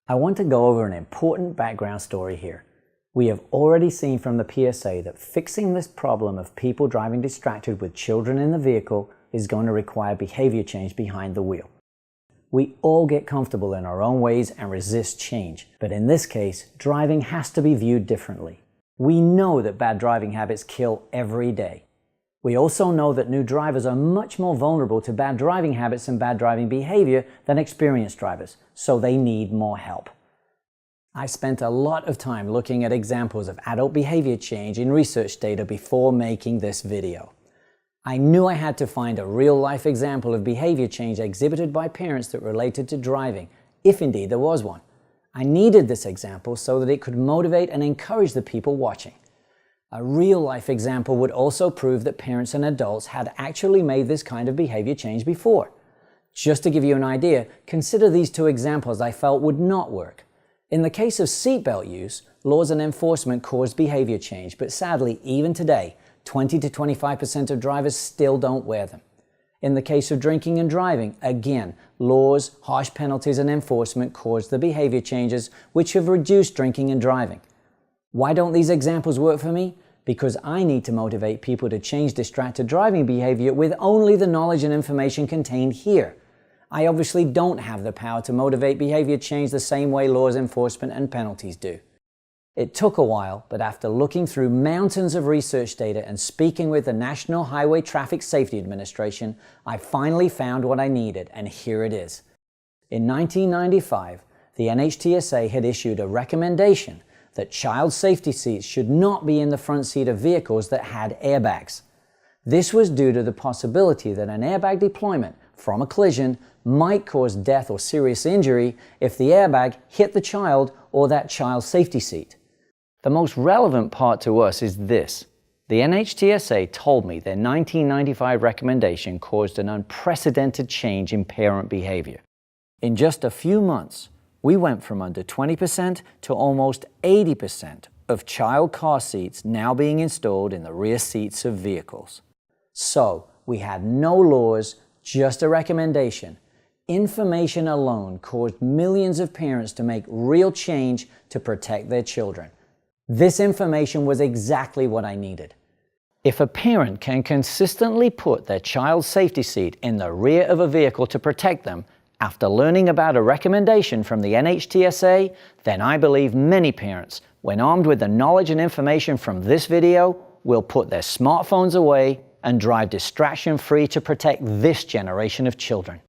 I want to go over an important background story here. We have already seen from the PSA that fixing this problem of people driving distracted with children in the vehicle is going to require behavior change behind the wheel. We all get comfortable in our own ways and resist change, but in this case, driving has to be viewed differently. We know that bad driving habits kill every day. We also know that new drivers are much more vulnerable to bad driving habits and bad driving behavior than experienced drivers, so they need more help. I spent a lot of time looking at examples of adult behavior change in research data before making this video. I knew I had to find a real-life example of behavior change exhibited by parents that related to driving, if indeed there was one. I needed this example so that it could motivate and encourage the people watching. A real-life example would also prove that parents and adults had actually made this kind of behavior change before. Just to give you an idea, consider these two examples I felt would not work. In the case of seatbelt use, laws and enforcement caused behavior change, but sadly, even today, 20 to 25% of drivers still don't wear them. In the case of drinking and driving, again, laws, harsh penalties, and enforcement caused the behavior changes which have reduced drinking and driving. Why don't these examples work for me? Because I need to motivate people to change distracted driving behavior with only the knowledge and information contained here. I obviously don't have the power to motivate behavior change the same way laws, enforcement, and penalties do. It took a while, but after looking through mountains of research data and speaking with the National Highway Traffic Safety Administration, I finally found what I needed, and here it is. In 1995, the NHTSA had issued a recommendation that child safety seats should not be in the front seat of vehicles that had airbags. This was due to the possibility that an airbag deployment from a collision might cause death or serious injury if the airbag hit the child or that child's safety seat. The most relevant part to us is this. The NHTSA told me their 1995 recommendation caused an unprecedented change in parent behavior. In just a few months, we went from under 20% to almost 80% of child car seats now being installed in the rear seats of vehicles. So, we had no laws, just a recommendation. Information alone caused millions of parents to make real change to protect their children. This information was exactly what I needed. If a parent can consistently put their child's safety seat in the rear of a vehicle to protect them, after learning about a recommendation from the NHTSA, then I believe many parents, when armed with the knowledge and information from this video, will put their smartphones away and drive distraction-free to protect this generation of children.